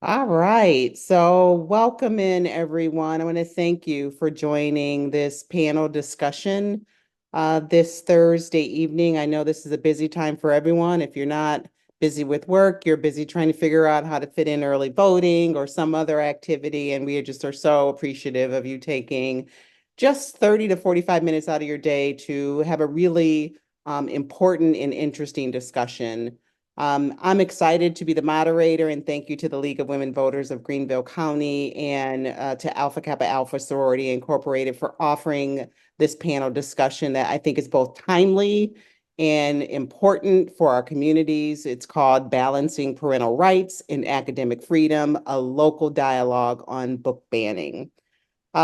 All right. So, welcome in, everyone. I want to thank you for joining this panel discussion this Thursday evening. I know this is a busy time for everyone. If you're not busy with work, you're busy trying to figure out how to fit in early voting or some other activity. And we just are so appreciative of you taking just 30 to 45 minutes out of your day to have a really important and interesting discussion. I'm excited to be the moderator, and thank you to the League of Women Voters of Greenville County and to Alpha Kappa Alpha Sorority Incorporated for offering this panel discussion that I think is both timely and important for our communities. It's called Balancing Parental Rights and Academic Freedom, a local dialogue on book banning.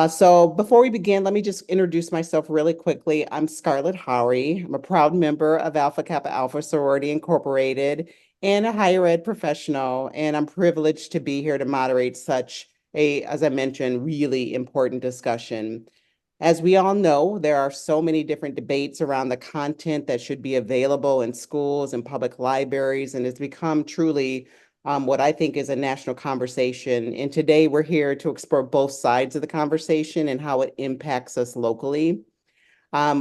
So before we begin, let me just introduce myself really quickly. I'm Scarlett Howery. I'm a proud member of Alpha Kappa Alpha Sorority Incorporated and a higher ed professional, and I'm privileged to be here to moderate such a, as I mentioned, really important discussion. As we all know, there are so many different debates around the content that should be available in schools and public libraries, and it's become truly what I think is a national conversation. And today we're here to explore both sides of the conversation and how it impacts us locally.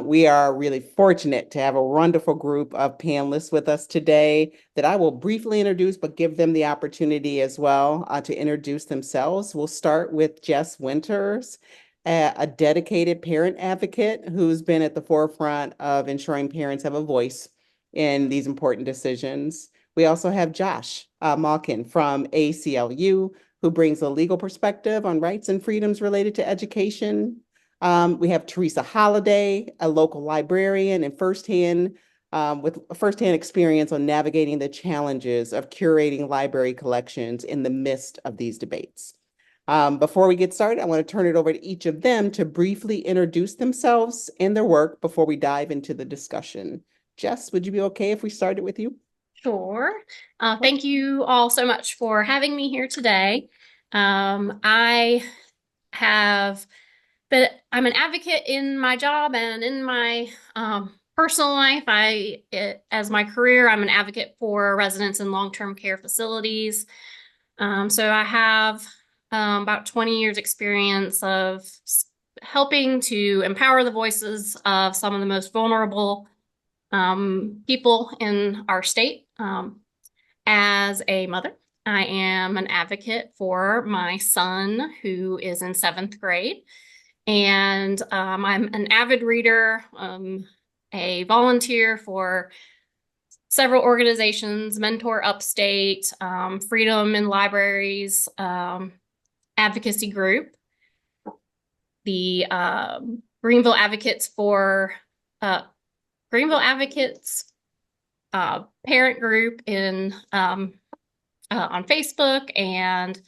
We are really fortunate to have a wonderful group of panelists with us today that I will briefly introduce, but give them the opportunity as well to introduce themselves. We'll start with Jess Winters, a dedicated parent advocate who's been at the forefront of ensuring parents have a voice in these important decisions. We also have Josh Malkin from ACLU, who brings a legal perspective on rights and freedoms related to education. We have Teresa Holliday, a local librarian and with firsthand experience on navigating the challenges of curating library collections in the midst of these debates. Before we get started, I want to turn it over to each of them to briefly introduce themselves and their work before we dive into the discussion. Jess, would you be okay if we started with you? Sure. Thank you all so much for having me here today. I have I'm an advocate in my job and in my personal life. As my career, I'm an advocate for residents in long-term care facilities. So I have about 20 years experience of helping to empower the voices of some of the most vulnerable people in our state. As a mother, I am an advocate for my son who is in seventh grade. And I'm an avid reader, a volunteer for several organizations, Mentor Upstate, Freedom in Libraries, advocacy group, the Greenville Advocates for Greenville Advocates parent group in on Facebook. And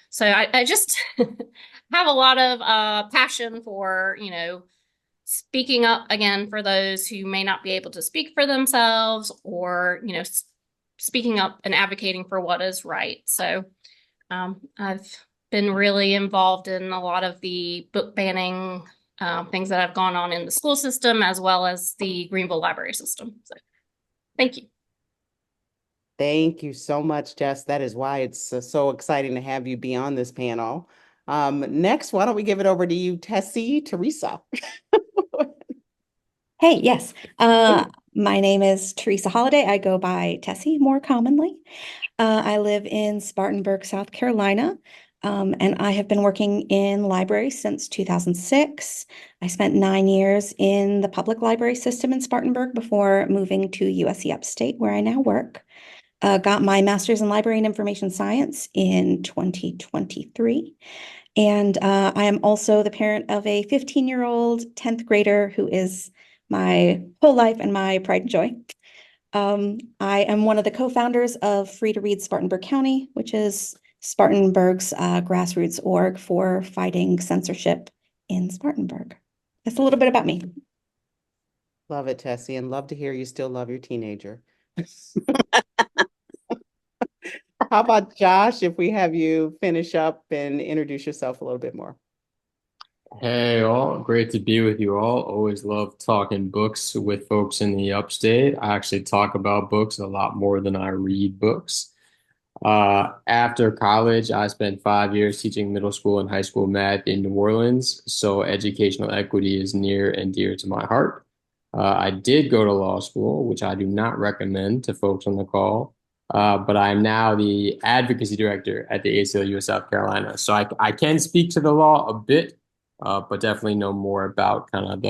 so I just have a lot of passion for, speaking up again for those who may not be able to speak for themselves or, speaking up and advocating for what is right. So I've been really involved in a lot of the book banning things that have gone on in the school system as well as the Greenville library system. So thank you. Thank you so much, Jess. That is why it's so exciting to have you be on this panel. Next, why don't we give it over to you, Teresa? Hey, yes. My name is Teresa Holliday. I go by Tessie more commonly. I live in Spartanburg, South Carolina, and I have been working in libraries since 2006. I spent 9 years in the public library system in Spartanburg before moving to USC Upstate, where I now work. Got my master's in library and information science in 2023. And I am also the parent of a 15-year-old 10th grader who is my whole life and my pride and joy. I am one of the co-founders of Free to Read Spartanburg County, which is Spartanburg's grassroots org for fighting censorship in Spartanburg. That's a little bit about me. Love it, Tessie, and love to hear you still love your teenager. How about Josh, if we have you finish up and introduce yourself a little bit more? Hey all, great to be with you all. Always love talking books with folks in the upstate. I actually talk about books a lot more than I read books. After college, I spent 5 years teaching middle school and high school math in New Orleans, so educational equity is near and dear to my heart. I did go to law school, which I do not recommend to folks on the call, but I am now the advocacy director at the ACLU of South Carolina. So I can speak to the law a bit, but definitely know more about kind of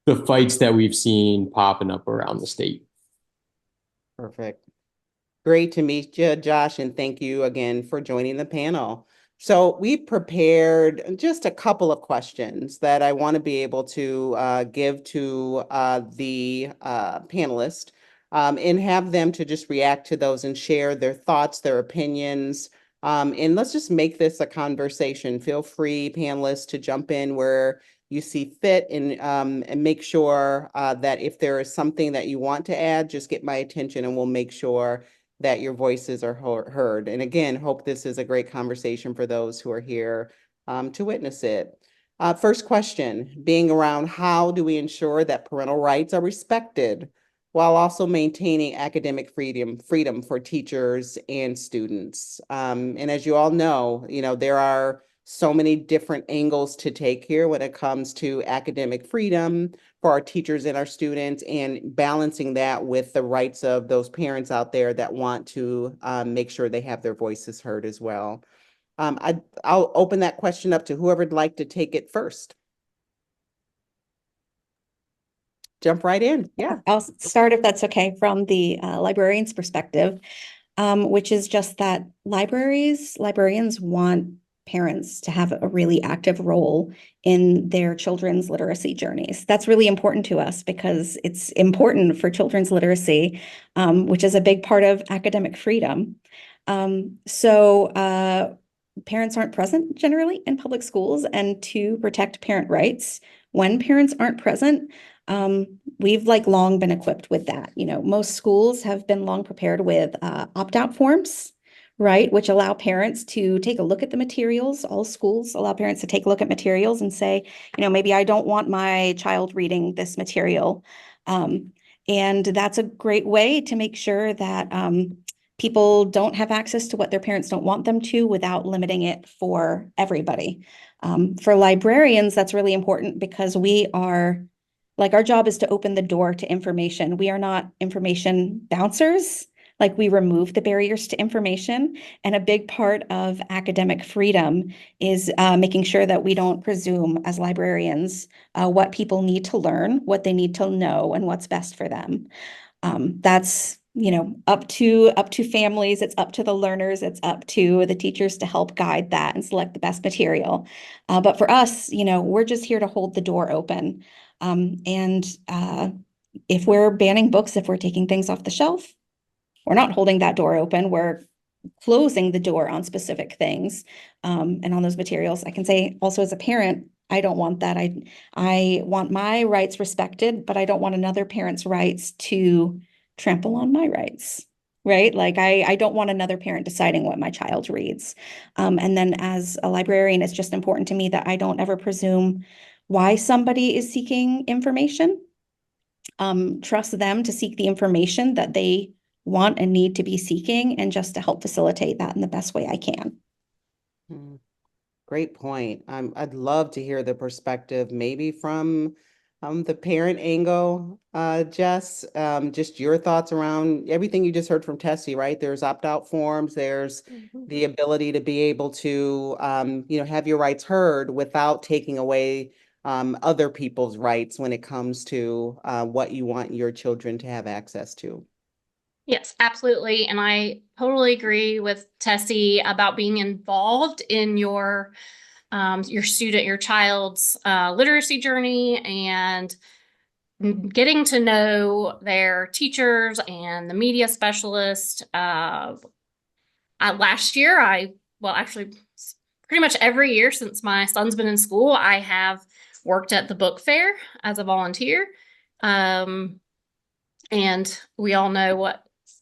the fights that we've seen popping up around the state. Perfect. Great to meet you, Josh, and thank you again for joining the panel. So we prepared just a couple of questions that I want to be able to give to the panelists and have them to just react to those and share their thoughts, their opinions. And let's just make this a conversation. Feel free, panelists, to jump in where you see fit and make sure that if there is something that you want to add, just get my attention and we'll make sure that your voices are heard. And again, hope this is a great conversation for those who are here to witness it. First question, being around how do we ensure that parental rights are respected while also maintaining academic freedom for teachers and students? And as you all know, there are so many different angles to take here when it comes to academic freedom for our teachers and our students, and balancing that with the rights of those parents out there that want to make sure they have their voices heard as well. I'll open that question up to whoever'd like to take it first. Jump right in. Yeah. I'll start, if that's okay, from the librarian's perspective, which is just that librarians want parents to have a really active role in their children's literacy journeys. That's really important to us because it's important for children's literacy, which is a big part of academic freedom. So parents aren't present generally in public schools, and to protect parent rights, when parents aren't present, we've long been equipped with that. Most schools have been long prepared with opt-out forms, right, which allow parents to take a look at the materials. All schools allow parents to take a look at materials and say, maybe I don't want my child reading this material. And that's a great way to make sure that people don't have access to what their parents don't want them to without limiting it for everybody. For librarians, that's really important because our job is to open the door to information. We are not information bouncers. We remove the barriers to information. And a big part of academic freedom is making sure that we don't presume as librarians what people need to learn, what they need to know, and what's best for them. That's up to families. It's up to the learners. It's up to the teachers to help guide that and select the best material. But for us, we're just here to hold the door open. And if we're banning books, if we're taking things off the shelf, we're not holding that door open. We're closing the door on specific things and on those materials. I can say also as a parent, I don't want that. I want my rights respected, but I don't want another parent's rights to trample on my rights, right? I don't want another parent deciding what my child reads. And then as a librarian, it's just important to me that I don't ever presume why somebody is seeking information. Trust them to seek the information that they want and need to be seeking, and just to help facilitate that in the best way I can. Great point. I'd love to hear the perspective, maybe from the parent angle, Jess. Just your thoughts around everything you just heard from Tessie, right? There's opt-out forms, there's the ability to be able to, have your rights heard without taking away other people's rights when it comes to what you want your children to have access to. Yes, absolutely. And I totally agree with Tessie about being involved in your child's literacy journey and getting to know their teachers and the media specialist. Last year, actually, pretty much every year since my son's been in school, I have worked at the book fair as a volunteer. And we all know what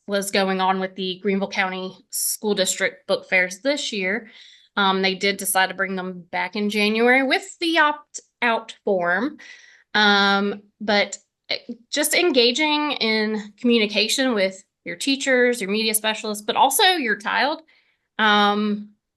was going on with the Greenville County School District book fairs this year. They did decide to bring them back in January with the opt-out form. But just engaging in communication with your teachers, your media specialists, but also your child.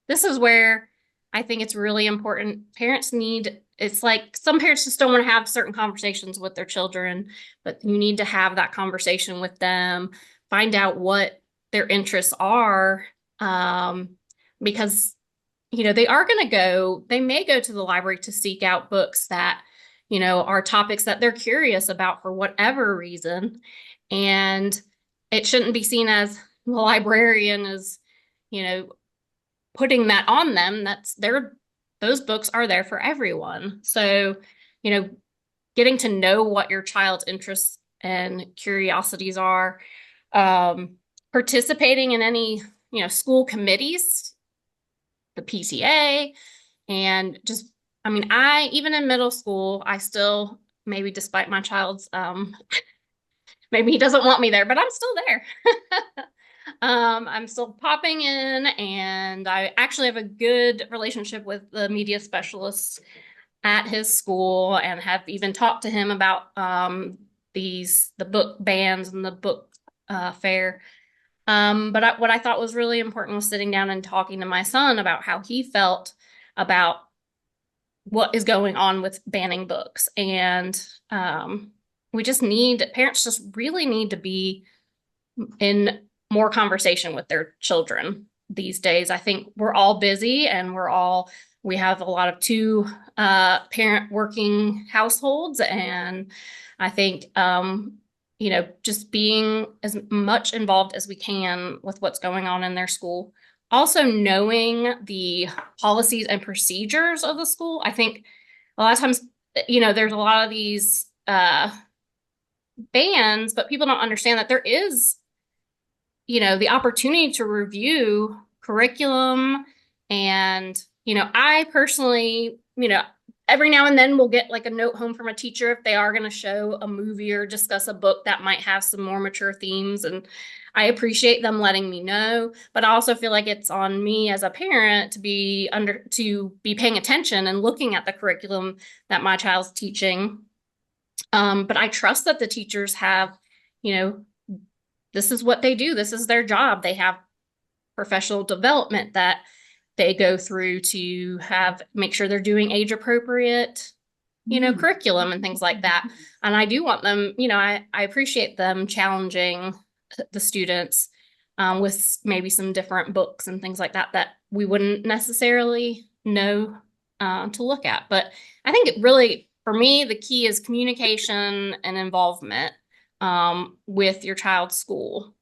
This is where I think it's really important. Parents need, it's like some parents just don't want to have certain conversations with their children, but you need to have that conversation with them, find out what their interests are, because they may go to the library to seek out books that, are topics that they're curious about for whatever reason. And it shouldn't be seen as the librarian is, you know, putting that on them. Those books are there for everyone. So, you know, getting to know what your child's interests and curiosities are, participating in any, school committees, the PTA, and just, even in middle school, I still, maybe despite my child's, maybe he doesn't want me there, but I'm still there. I'm still popping in, and I actually have a good relationship with the media specialists at his school and have even talked to him about the book bans and the book fair. But what I thought was really important was sitting down and talking to my son about how he felt about what is going on with banning books. And parents just really need to be in more conversation with their children these days. I think we're all busy, and we have a lot of two parent working households. And I think, just being as much involved as we can with what's going on in their school. Also knowing the policies and procedures of the school. I think a lot of times, there's a lot of these bans, but people don't understand that there is, the opportunity to review curriculum. And, I personally, every now and then we'll get like a note home from a teacher if they are going to show a movie or discuss a book that might have some more mature themes. And I appreciate them letting me know, but I also feel like it's on me as a parent to be paying attention and looking at the curriculum that my child's teaching. But I trust that the teachers have, this is what they do. This is their job. They have professional development that they go through to make sure they're doing age appropriate, curriculum and things like that. And I do want them, I appreciate them challenging the students with maybe some different books and things like that we wouldn't necessarily know to look at. But I think it really, for me, the key is communication and involvement with your child's school.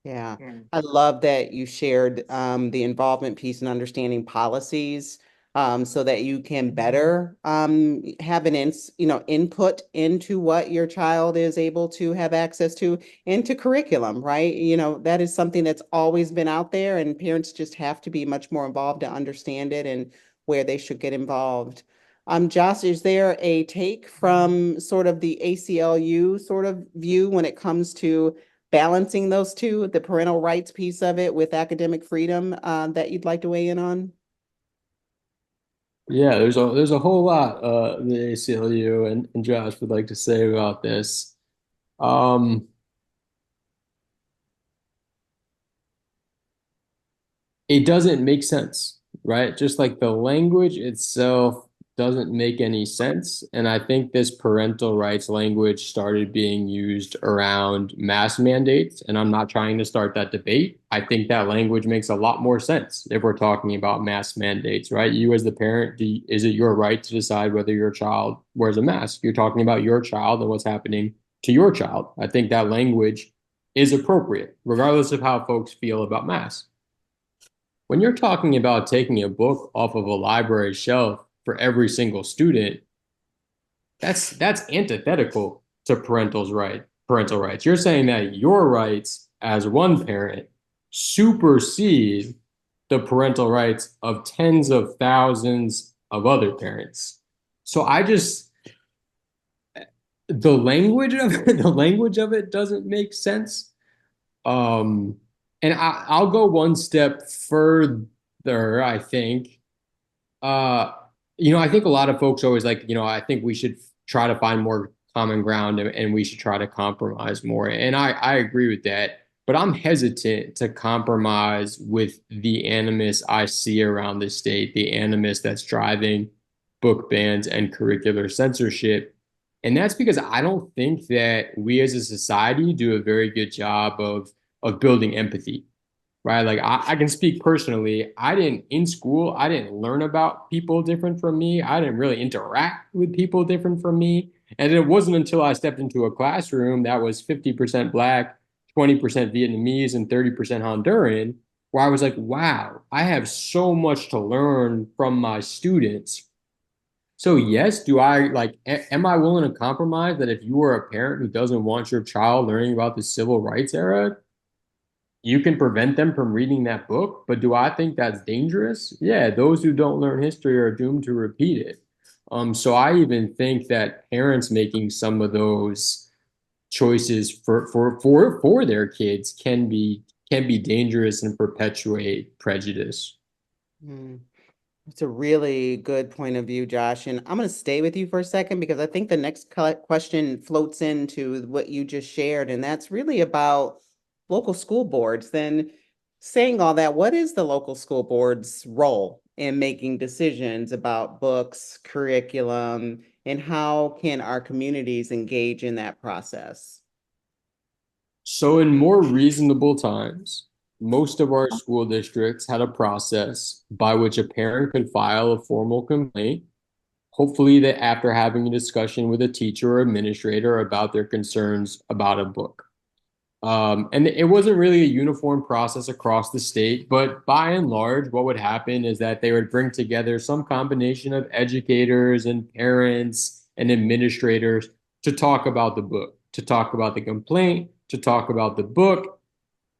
Yeah, I love that you shared the involvement piece and understanding policies so that you can better have input into what your child is able to have access to, into curriculum, right? That is something that's always been out there, and parents just have to be much more involved to understand it and where they should get involved. Josh, is there a take from sort of the ACLU sort of view when it comes to balancing those two, the parental rights piece of it with academic freedom, that you'd like to weigh in on? Yeah, there's a whole lot the ACLU and Josh would like to say about this. Um, it doesn't make sense, right? Just like the language itself doesn't make any sense. And I think this parental rights language started being used around mask mandates. And I'm not trying to start that debate. I think that language makes a lot more sense if we're talking about mask mandates, right? You as the parent, is it your right to decide whether your child wears a mask? You're talking about your child and what's happening to your child. I think that language is appropriate, regardless of how folks feel about masks. When you're talking about taking a book off of a library shelf for every single student, that's antithetical to parental rights. You're saying that your rights as one parent supersede the parental rights of tens of thousands of other parents. So the language of it doesn't make sense. And I'll go one step further, I think. I think a lot of folks always I think we should try to find more common ground, and we should try to compromise more. And I agree with that. But I'm hesitant to compromise with the animus I see around the state, the animus that's driving book bans and curricular censorship. And that's because I don't think that we as a society do a very good job of building empathy, right? Like I can speak personally. In school, I didn't learn about people different from me. I didn't really interact with people different from me. And it wasn't until I stepped into a classroom that was 50% Black, 20% Vietnamese, and 30% Honduran, where I was like, wow, I have so much to learn from my students. So yes, am I willing to compromise that if you are a parent who doesn't want your child learning about the civil rights era, you can prevent them from reading that book? But do I think that's dangerous? Yeah, those who don't learn history are doomed to repeat it. So I even think that parents making some of those choices for their kids can be dangerous and perpetuate prejudice. Hmm. It's a really good point of view, Josh. And I'm going to stay with you for a second because I think the next question floats into what you just shared. And that's really about local school boards. Then, saying all that, what is the local school board's role in making decisions about books, curriculum, and how can our communities engage in that process? So in more reasonable times, most of our school districts had a process by which a parent could file a formal complaint, hopefully that after having a discussion with a teacher or administrator about their concerns about a book. And it wasn't really a uniform process across the state, but by and large, what would happen is that they would bring together some combination of educators and parents and administrators to talk about the book, to talk about the complaint, to talk about the book.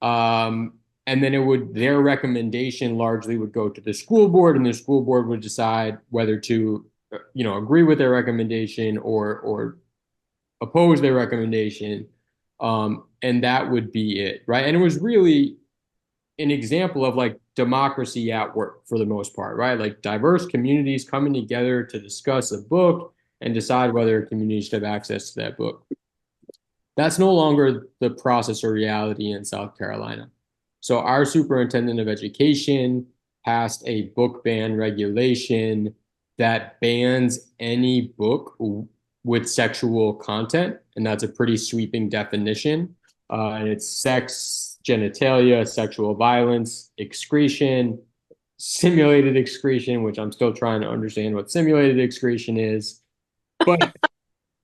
Um, and then their recommendation largely would go to the school board, and the school board would decide whether to, agree with their recommendation or oppose their recommendation. And that would be it, right? And it was really an example of like democracy at work for the most part, right? Like diverse communities coming together to discuss a book and decide whether a community should have access to that book. That's no longer the process or reality in South Carolina. So our superintendent of education passed a book ban regulation that bans any book with sexual content, and that's a pretty sweeping definition. And it's sex, genitalia, sexual violence, excretion, simulated excretion, which I'm still trying to understand what simulated excretion is. But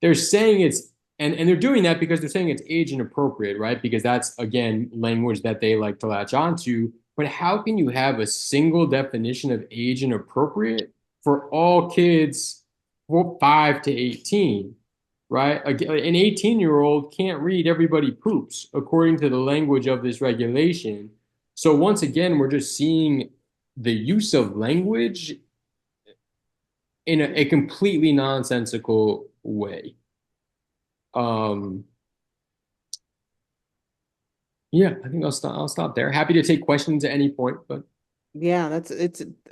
they're saying and they're doing that because they're saying it's age inappropriate, right? Because that's again language that they like to latch onto. But how can you have a single definition of age inappropriate for all kids 5 to 18, right? An 18-year-old can't read Everybody Poops according to the language of this regulation. So once again, we're just seeing the use of language in a completely nonsensical way. Um, yeah, I think I'll stop there. Happy to take questions at any point, but Yeah,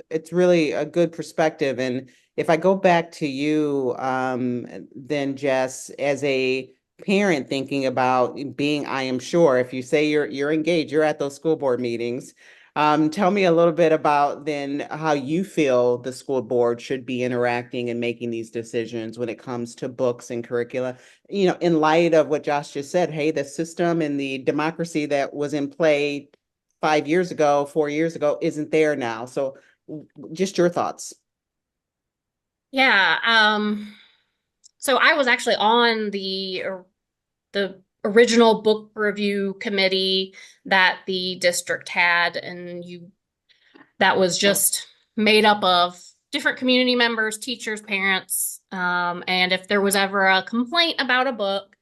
it's really a good perspective. And if I go back to you, then Jess, as a parent thinking about being, I am sure, if you say you're engaged, you're at those school board meetings. Tell me a little bit about then how you feel the school board should be interacting and making these decisions when it comes to books and curricula. In light of what Josh just said, hey, the system and the democracy that was in play 5 years ago, 4 years ago, isn't there now. So just your thoughts. Yeah. So I was actually on the original book review committee that the district had, and that was just made up of different community members, teachers, parents. And if there was ever a complaint about a book,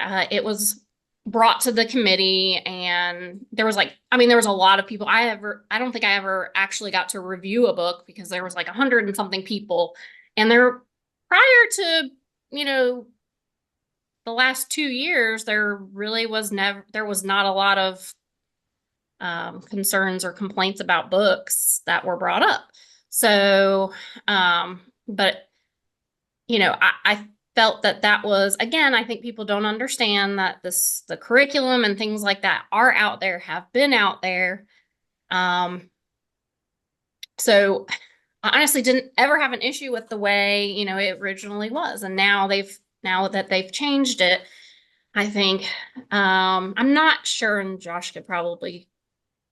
it was brought to the committee, and there was there was a lot of people. I don't think I ever actually got to review a book because there was like 100 and something people, and prior to, the last 2 years, there was not a lot of concerns or complaints about books that were brought up. So, but I felt that that was, again, I think people don't understand that the curriculum and things like that are out there, have been out there. So I honestly didn't ever have an issue with the way, it originally was. And now that they've changed it, I think, I'm not sure, and Josh could probably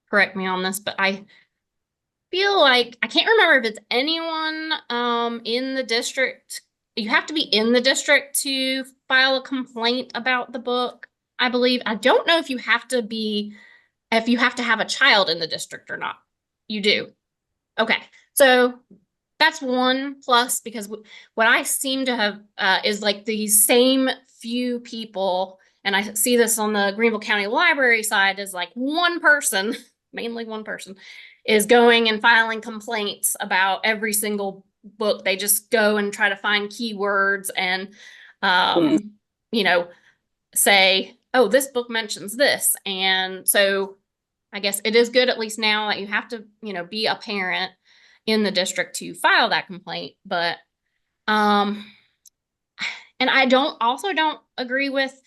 correct me on this, but I feel like I can't remember if it's anyone in the district. You have to be in the district to file a complaint about the book, I believe. I don't know if you have to have a child in the district or not. You do. Okay. So that's one plus, because what I seem to have is like these same few people, and I see this on the Greenville County Library side, is like one person, mainly one person, is going and filing complaints about every single book. They just go and try to find keywords and, you know, say, oh, this book mentions this. And so I guess it is good, at least now, that you have to, be a parent in the district to file that complaint. But and I don't agree with,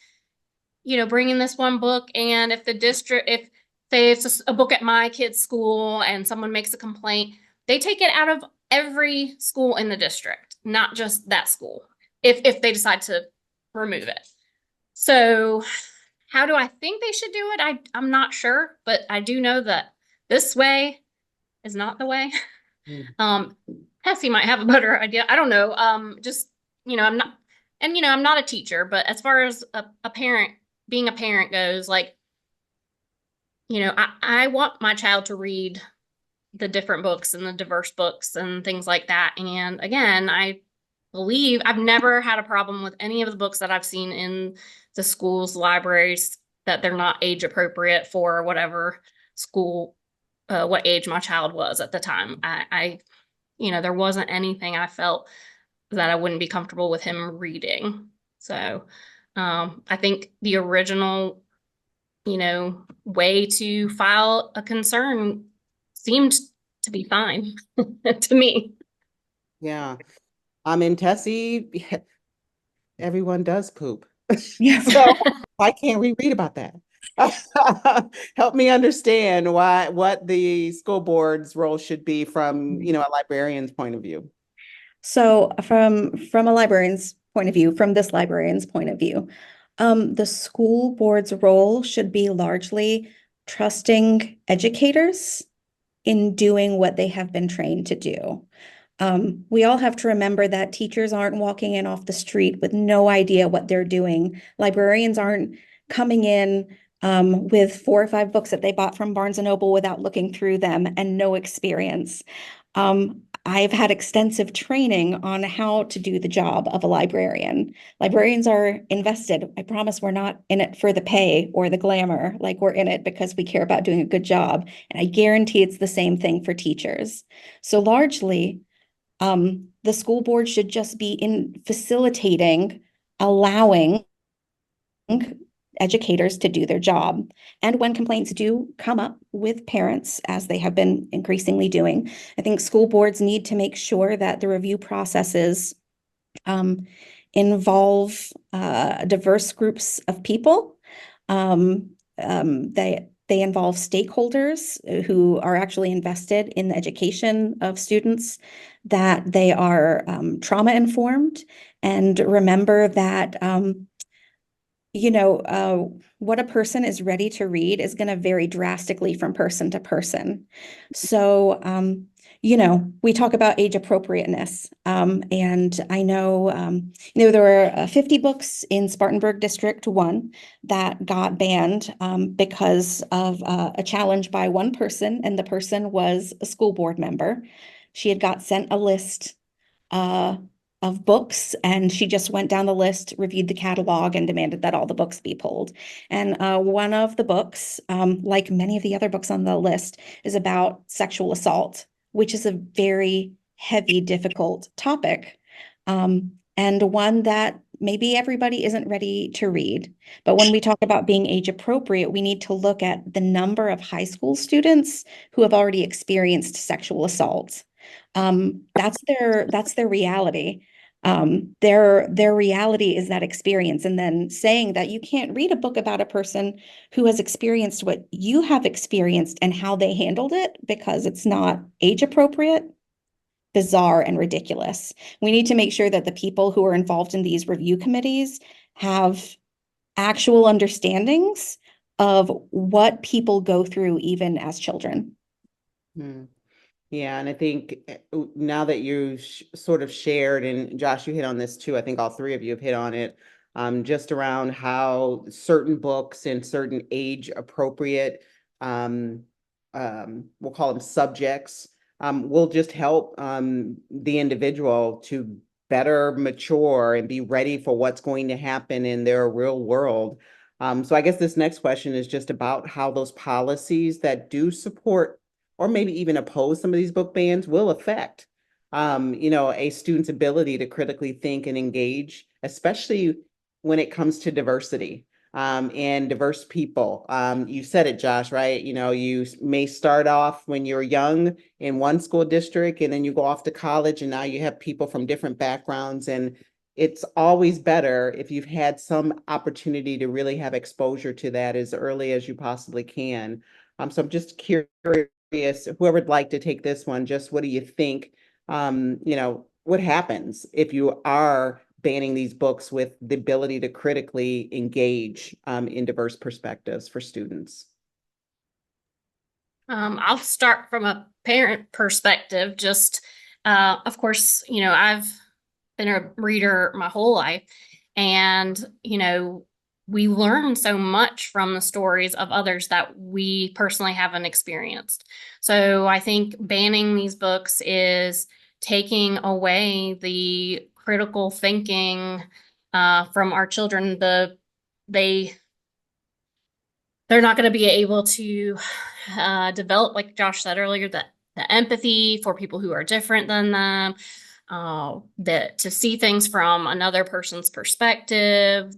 bringing this one book, and if the district, if say it's a book at my kid's school and someone makes a complaint, they take it out of every school in the district, not just that school, if they decide to remove it. So how do I think they should do it? I'm not sure, but I do know that this way is not the way. Tessie might have a better idea. I don't know. I'm not, and I'm not a teacher, but as far as a parent, being a parent goes, like, I want my child to read the different books and the diverse books and things like that. And again, I believe I've never had a problem with any of the books that I've seen in the schools, libraries, that they're not age appropriate for whatever school, what age my child was at the time. There wasn't anything I felt that I wouldn't be comfortable with him reading. So I think the original, way to file a concern seemed to be fine to me. Yeah. In Tessie, everyone does poop. Yeah. So why can't we read about that? Help me understand what the school board's role should be from, a librarian's point of view. So from a librarian's point of view, from this librarian's point of view, the school board's role should be largely trusting educators in doing what they have been trained to do. We all have to remember that teachers aren't walking in off the street with no idea what they're doing. Librarians aren't coming in with 4 or 5 books that they bought from Barnes and Noble without looking through them and no experience. I've had extensive training on how to do the job of a librarian. Librarians are invested. I promise we're not in it for the pay or the glamour. Like, we're in it because we care about doing a good job. And I guarantee it's the same thing for teachers. So largely, the school board should just be in facilitating, allowing educators to do their job. And when complaints do come up with parents, as they have been increasingly doing, I think school boards need to make sure that the review processes involve diverse groups of people. They involve stakeholders who are actually invested in the education of students, that they are trauma informed, and remember that what a person is ready to read is going to vary drastically from person to person. So, we talk about age appropriateness. And I know, there were 50 books in Spartanburg District 1 that got banned because of a challenge by one person, and the person was a school board member. She had got sent a list of books, and she just went down the list, reviewed the catalog, and demanded that all the books be pulled. And one of the books, like many of the other books on the list, is about sexual assault, which is a very heavy, difficult topic, and one that maybe everybody isn't ready to read. But when we talk about being age appropriate, we need to look at the number of high school students who have already experienced sexual assault. That's their reality. Their reality is that experience. And then saying that you can't read a book about a person who has experienced what you have experienced and how they handled it because it's not age appropriate, bizarre, and ridiculous. We need to make sure that the people who are involved in these review committees have actual understandings of what people go through even as children. Hmm. Yeah, and I think now that you sort of shared, and Josh, you hit on this too, I think all three of you have hit on it, just around how certain books and certain age appropriate, we'll call them subjects, will just help the individual to better mature and be ready for what's going to happen in their real world. So I guess this next question is just about how those policies that do support or maybe even oppose some of these book bans will affect a student's ability to critically think and engage, especially when it comes to diversity and diverse people. You said it, Josh, right? You may start off when you're young in one school district, and then you go off to college, and now you have people from different backgrounds. And it's always better if you've had some opportunity to really have exposure to that as early as you possibly can. So I'm just curious, whoever would like to take this one, just what do you think? What happens if you are banning these books with the ability to critically engage in diverse perspectives for students? I'll start from a parent perspective. Just, of course, I've been a reader my whole life, and we learn so much from the stories of others that we personally haven't experienced. So I think banning these books is taking away the critical thinking from our children. They're not going to be able to develop, like Josh said earlier, the empathy for people who are different than them, that to see things from another person's perspective.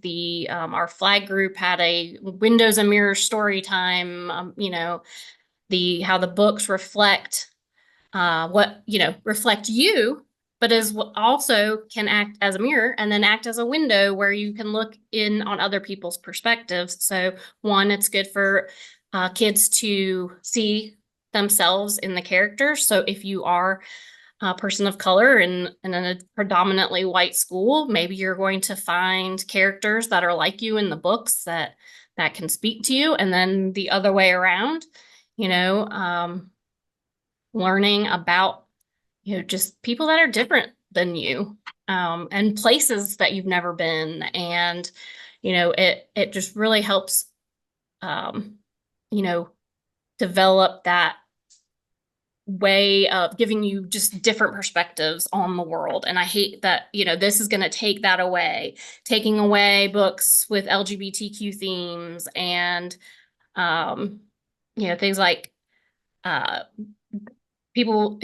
Our flag group had a windows and mirrors story time. How the books reflect reflect you, but as also can act as a mirror and then act as a window where you can look in on other people's perspectives. So one, it's good for kids to see themselves in the characters. So if you are a person of color in a predominantly white school, maybe you're going to find characters that are like you in the books that can speak to you. And then the other way around, learning about just people that are different than you, and places that you've never been. And it just really helps develop that way of giving you just different perspectives on the world. And I hate that this is going to take that away, taking away books with LGBTQ themes and things like people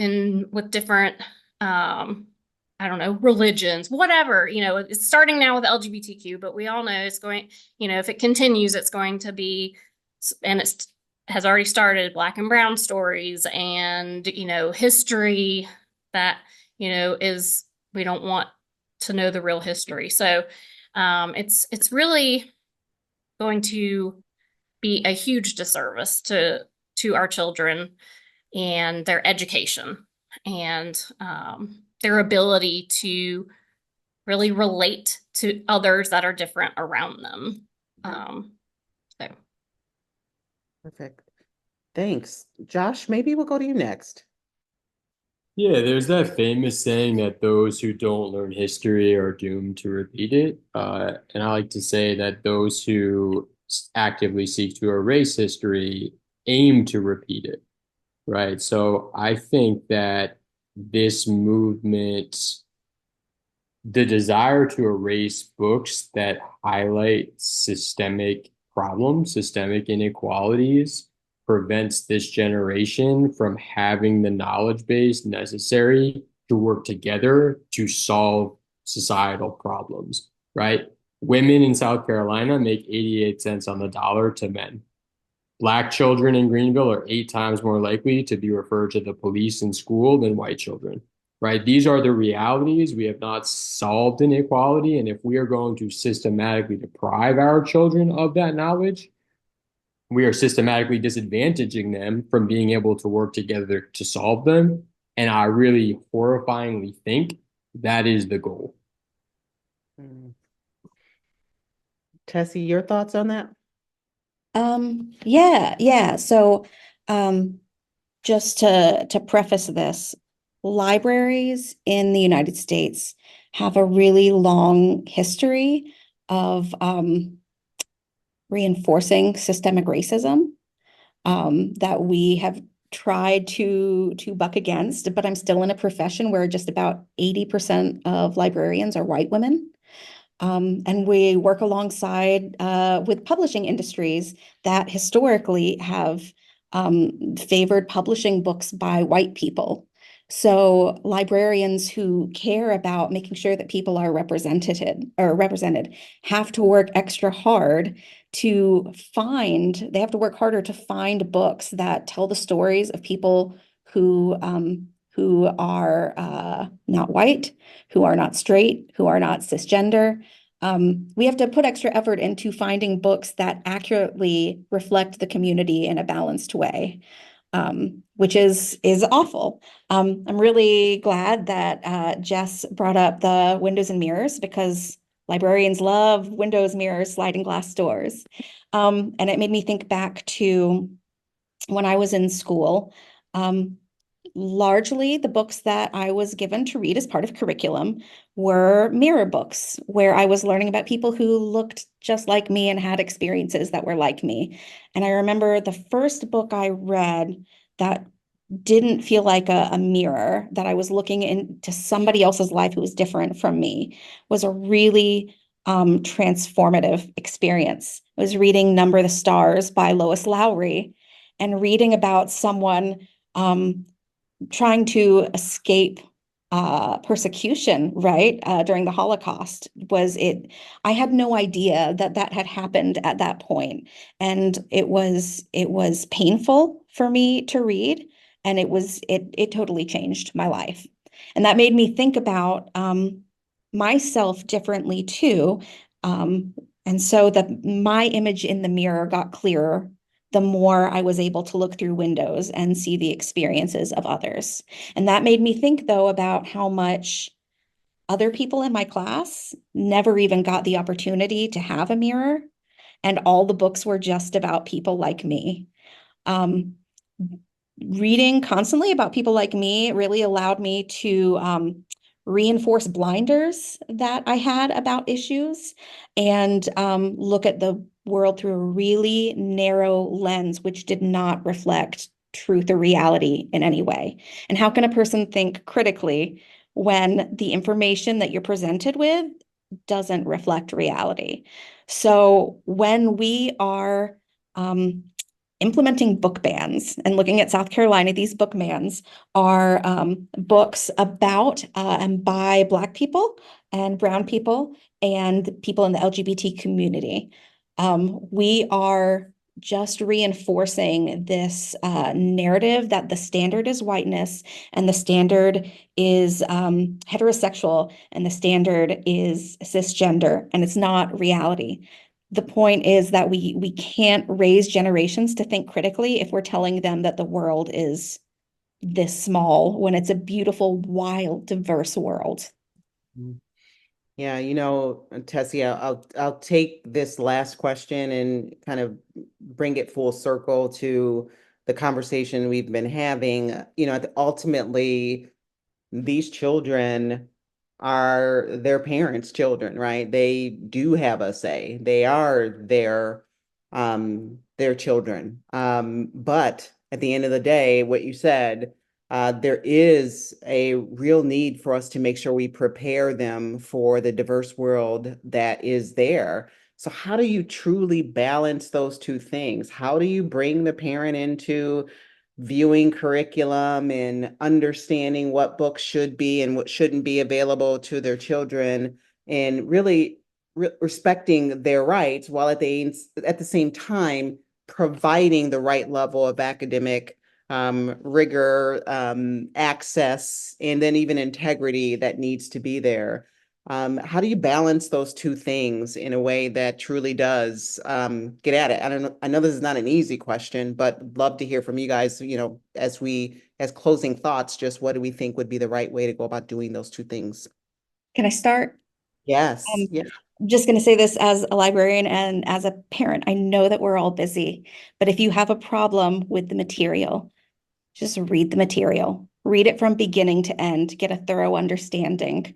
with different I don't know, religions, whatever. It's starting now with LGBTQ, but we all know it's going, if it continues, it's going to be, and it has already started, Black and brown stories and history that is, we don't want to know the real history. So it's really going to be a huge disservice to our children and their education and their ability to really relate to others that are different around them. So. Perfect. Thanks. Josh, maybe we'll go to you next. Yeah, there's that famous saying that those who don't learn history are doomed to repeat it. And I like to say that those who actively seek to erase history aim to repeat it, right? So I think that this movement, the desire to erase books that highlight systemic problems, systemic inequalities, prevents this generation from having the knowledge base necessary to work together to solve societal problems, right? Women in South Carolina make 88 cents on the dollar to men. Black children in Greenville are 8 times more likely to be referred to the police in school than white children. right? These are the realities. We have not solved inequality. And if we are going to systematically deprive our children of that knowledge, we are systematically disadvantaging them from being able to work together to solve them. And I really horrifyingly think that is the goal. Mm. Tessie, your thoughts on that? Yeah. So, um, just to preface this, libraries in the United States have a really long history of reinforcing systemic racism that we have tried to buck against. But I'm still in a profession where just about 80% of librarians are white women. And we work alongside with publishing industries that historically have favored publishing books by white people. So librarians who care about making sure that people are represented have to work extra hard they have to work harder to find books that tell the stories of people who are not white, who are not straight, who are not cisgender. We have to put extra effort into finding books that accurately reflect the community in a balanced way, which is awful. I'm really glad that Jess brought up the windows and mirrors because librarians love windows, mirrors, sliding glass doors. And it made me think back to when I was in school. Largely, the books that I was given to read as part of curriculum were mirror books, where I was learning about people who looked just like me and had experiences that were like me. And I remember the first book I read that didn't feel like a mirror, that I was looking into somebody else's life who was different from me, was a really transformative experience. I was reading Number the Stars by Lois Lowry and reading about someone trying to escape persecution, right, during the Holocaust. I had no idea that that had happened at that point. And it was painful for me to read, and it totally changed my life. And that made me think about myself differently too. Um, and so that my image in the mirror got clearer the more I was able to look through windows and see the experiences of others. And that made me think, though, about how much other people in my class never even got the opportunity to have a mirror, and all the books were just about people like me. Um, Reading constantly about people like me really allowed me to reinforce blinders that I had about issues and look at the world through a really narrow lens, which did not reflect truth or reality in any way. And how can a person think critically when the information that you're presented with doesn't reflect reality? So when we are implementing book bans and looking at South Carolina, these book bans are books about and by Black people and Brown people and people in the LGBT community. We are just reinforcing this narrative that the standard is whiteness and the standard is heterosexual and the standard is cisgender, and it's not reality. The point is that we can't raise generations to think critically if we're telling them that the world is this small when it's a beautiful, wild, diverse world. Yeah, Tessie, I'll take this last question and kind of bring it full circle to the conversation we've been having. Ultimately, these children are their parents' children, right? They do have a say. They are their children. But at the end of the day, what you said, there is a real need for us to make sure we prepare them for the diverse world that is there. So how do you truly balance those two things? How do you bring the parent into viewing curriculum and understanding what books should be and what shouldn't be available to their children, and really respecting their rights while at the same time providing the right level of academic rigor, access, and then even integrity that needs to be there. How do you balance those two things in a way that truly does get at it? I don't know. I know this is not an easy question, but love to hear from you guys, as closing thoughts, just what do we think would be the right way to go about doing those two things? Can I start? Yes. Um, Yeah. I'm just going to say this as a librarian and as a parent. I know that we're all busy, but if you have a problem with the material, just read the material. Read it from beginning to end, get a thorough understanding.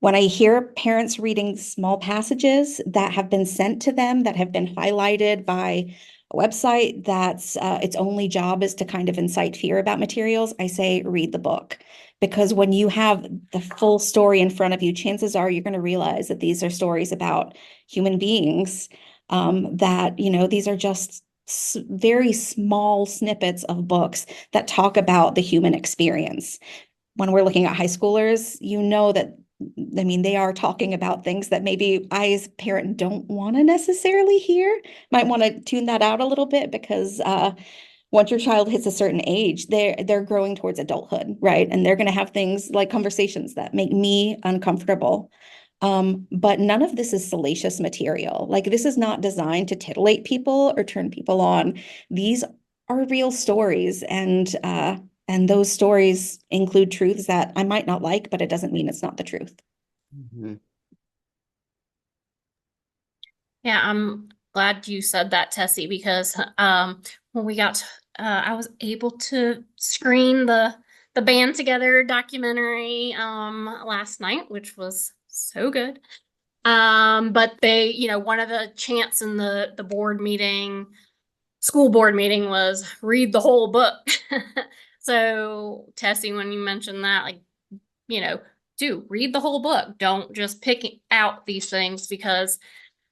When I hear parents reading small passages that have been sent to them, that have been highlighted by a website that's its only job is to kind of incite fear about materials, I say read the book. Because when you have the full story in front of you, chances are you're going to realize that these are stories about human beings, that, these are just very small snippets of books that talk about the human experience. When we're looking at high schoolers, that, I mean, they are talking about things that maybe I, as a parent, don't want to necessarily hear. Might want to tune that out a little bit because once your child hits a certain age, they're growing towards adulthood, right? And they're going to have things like conversations that make me uncomfortable. But none of this is salacious material. Like, this is not designed to titillate people or turn people on. These are real stories, and those stories include truths that I might not like, but it doesn't mean it's not the truth. Mhm. Yeah, I'm glad you said that, Tessie, because when we got I was able to screen the Band Together documentary last night, which was so good. But they, one of the chants in the board meeting, school board meeting, was read the whole book. So, Tessie, when you mentioned that, like, do read the whole book. Don't just pick out these things because,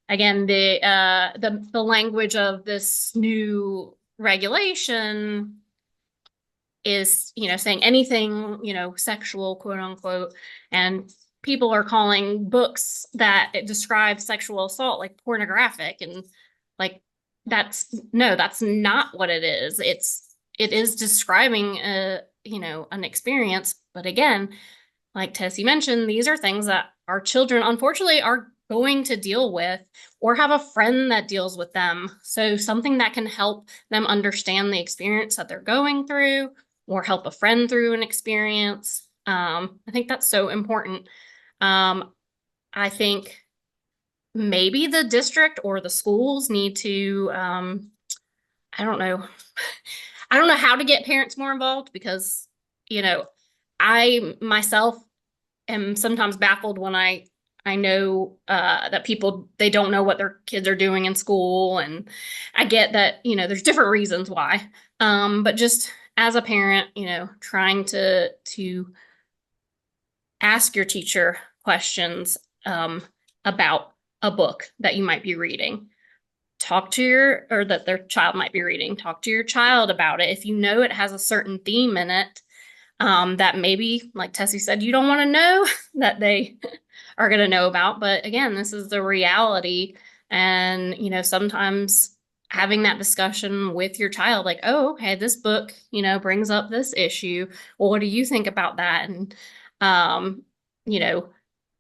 again, the language of this new regulation is, saying anything, sexual, quote unquote, and people are calling books that describe sexual assault like pornographic, and like that's not what it is. It is describing an experience, but again, like Tessie mentioned, these are things that our children, unfortunately, are going to deal with or have a friend that deals with them. So, something that can help them understand the experience that they're going through or help a friend through an experience. I think that's so important. I think maybe the district or the schools need to, I don't know. I don't know how to get parents more involved because, you know, I myself am sometimes baffled when I know that people, they don't know what their kids are doing in school, and I get that there's different reasons why. But just as a parent, trying to ask your teacher questions about a book that you might be reading. Talk to or that their child might be reading. Talk to your child about it. If you know it has a certain theme in it, that maybe, like Tessie said, you don't want to know that they are going to know about. But again, this is the reality. And, sometimes having that discussion with your child, like, oh, okay, this book, brings up this issue. Well, what do you think about that? And, you know,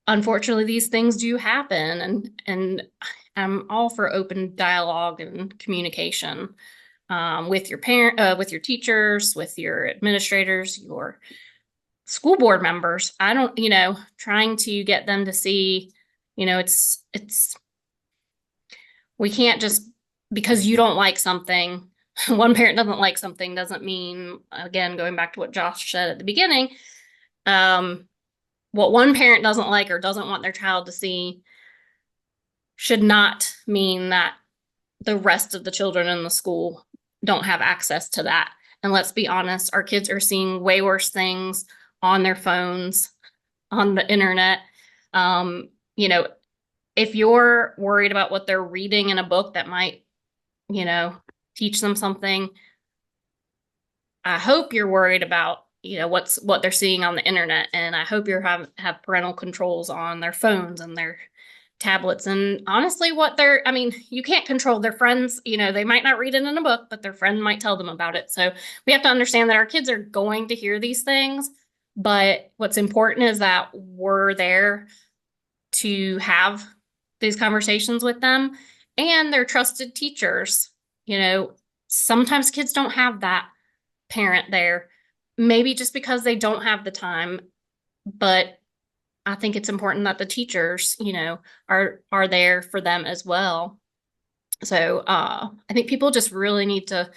unfortunately, these things do happen. And I'm all for open dialogue and communication with your with your teachers, with your administrators, your school board members. I don't, trying to get them to see, it's we can't just, because you don't like something, one parent doesn't like something doesn't mean, again, going back to what Josh said at the beginning, um, what one parent doesn't like or doesn't want their child to see should not mean that the rest of the children in the school don't have access to that. And let's be honest, our kids are seeing way worse things on their phones, on the internet. Um, you know, if you're worried about what they're reading in a book that might, you know, teach them something, I hope you're worried about, what they're seeing on the internet. And I hope you have parental controls on their phones and tablets. And honestly, I mean, you can't control their friends. They might not read it in a book, but their friend might tell them about it. So we have to understand that our kids are going to hear these things. But what's important is that we're there to have these conversations with them, and they're trusted teachers. Sometimes kids don't have that parent there, maybe just because they don't have the time. But I think it's important that the teachers, are there for them as well. So I think people just really need to,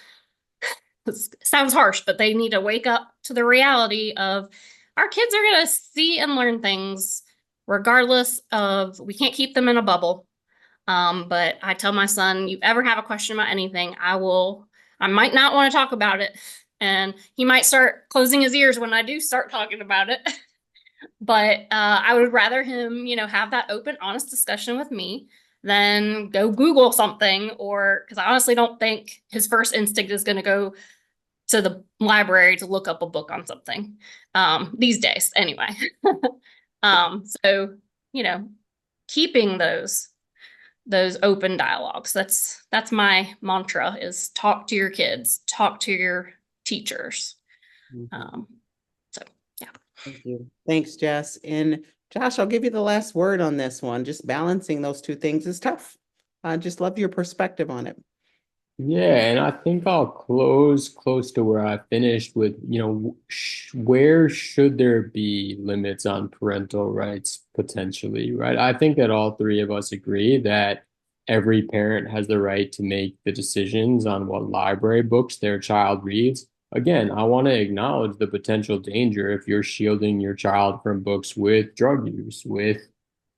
this sounds harsh, but they need to wake up to the reality of our kids are going to see and learn things regardless of, we can't keep them in a bubble. But I tell my son, you ever have a question about anything, I might not want to talk about it. And he might start closing his ears when I do start talking about it. But I would rather him, have that open, honest discussion with me than go Google something, or because I honestly don't think his first instinct is going to go to the library to look up a book on something these days anyway. So, keeping those open dialogues. That's my mantra, is talk to your kids, talk to your teachers. So yeah. Thank you. Thanks, Jess. And Josh, I'll give you the last word on this one. Just balancing those two things is tough. I just love your perspective on it. Yeah, and I think I'll close close to where I finished with, where should there be limits on parental rights potentially, right? I think that all three of us agree that every parent has the right to make the decisions on what library books their child reads. Again, I want to acknowledge the potential danger if you're shielding your child from books with drug use, with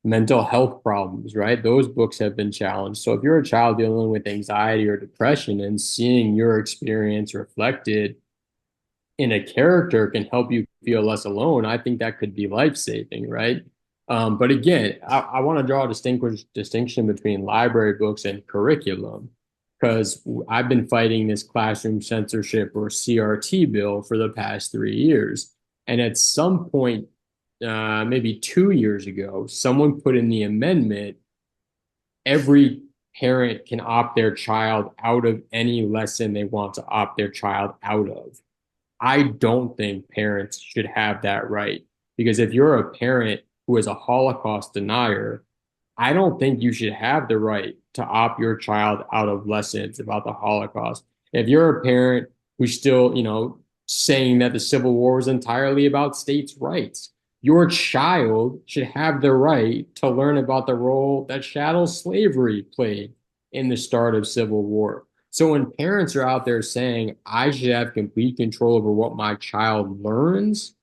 mental health problems, right? Those books have been challenged. So if you're a child dealing with anxiety or depression, and seeing your experience reflected in a character can help you feel less alone, I think that could be life-saving, right? But again, I want to draw a distinction between library books and curriculum, because I've been fighting this classroom censorship, or CRT, bill for the past 3 years. And at some point, maybe 2 years ago, someone put in the amendment, every parent can opt their child out of any lesson they want to opt their child out of. I don't think parents should have that right, because if you're a parent who is a Holocaust denier, I don't think you should have the right to opt your child out of lessons about the Holocaust. If you're a parent who's still, saying that the Civil War was entirely about states' rights, your child should have the right to learn about the role that chattel slavery played in the start of Civil War. So when parents are out there saying, I should have complete control over what my child learns,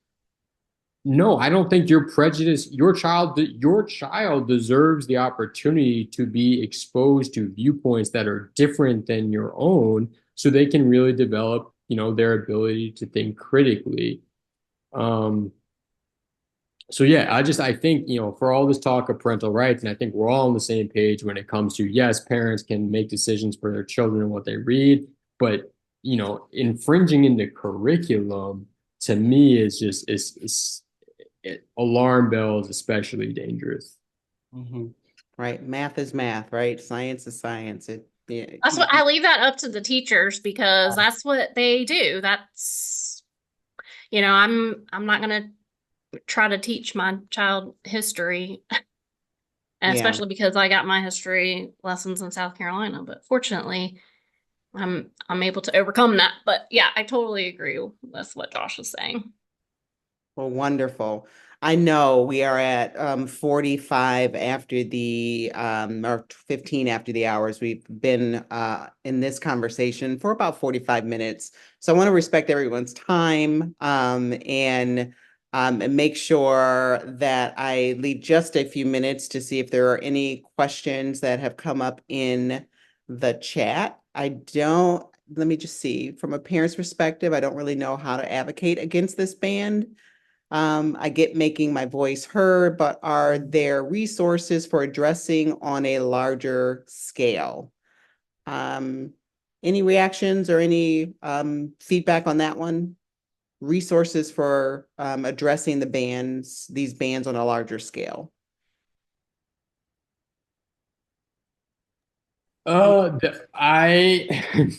no, I don't think you're prejudiced. Your child deserves the opportunity to be exposed to viewpoints that are different than your own, so they can really develop, their ability to think critically. Um, so yeah, I think, for all this talk of parental rights, and I think we're all on the same page when it comes to, yes, parents can make decisions for their children and what they read, but infringing into curriculum, to me, is just alarm bells, especially dangerous. Right. Math is math, right? Science is science. That's what I leave that up to the teachers, because that's what they do. That's, I'm not going to try to teach my child history, and especially because I got my history lessons in South Carolina. But fortunately, I'm able to overcome that. But yeah, I totally agree with what Josh is saying. Well, wonderful. I know we are at 45 after the or 15 after the hours. We've been in this conversation for about 45 minutes. So I want to respect everyone's time and make sure that I leave just a few minutes to see if there are any questions that have come up in the chat. Let me just see. From a parent's perspective, I don't really know how to advocate against this ban. I get making my voice heard, but are there resources for addressing on a larger scale? Any reactions or any feedback on that one? Resources for addressing these bans on a larger scale. I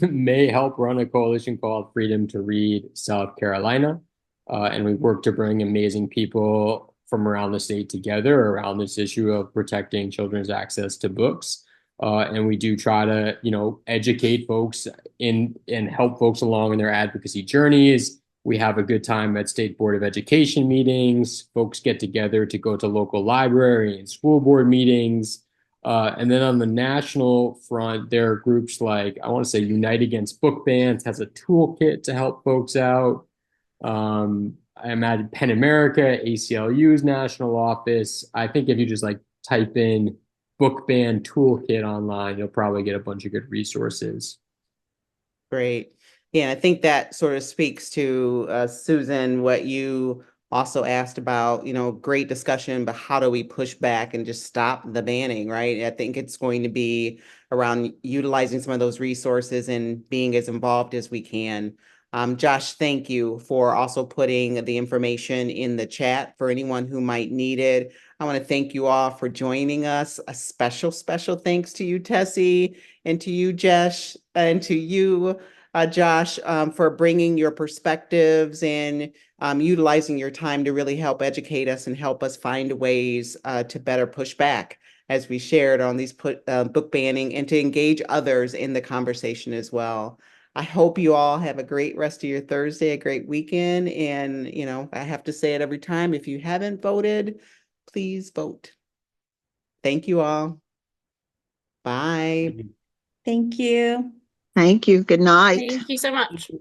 may help run a coalition called Freedom to Read South Carolina. And we work to bring amazing people from around the state together around this issue of protecting children's access to books. And we do try to, educate folks and help folks along in their advocacy journeys. We have a good time at State Board of Education meetings. Folks get together to go to local library and school board meetings. And then on the national front, there are groups like, I want to say Unite Against Book Bans has a toolkit to help folks out. I imagine Pen America, ACLU's national office. I think if you just like type in book ban toolkit online, you'll probably get a bunch of good resources. Great. Yeah, I think that sort of speaks to Susan, what you also asked about, great discussion, but how do we push back and just stop the banning, right? I think it's going to be around utilizing some of those resources and being as involved as we can. Josh, thank you for also putting the information in the chat for anyone who might need it. I want to thank you all for joining us. A special, special thanks to you, Tessie, and to you, Jesh, and to you, Josh, for bringing your perspectives and utilizing your time to really help educate us and help us find ways to better push back as we shared on these book banning and to engage others in the conversation as well. I hope you all have a great rest of your Thursday, a great weekend. And, I have to say it every time. If you haven't voted, please vote. Thank you all. Bye. Thank you. Thank you. Good night. Thank you so much.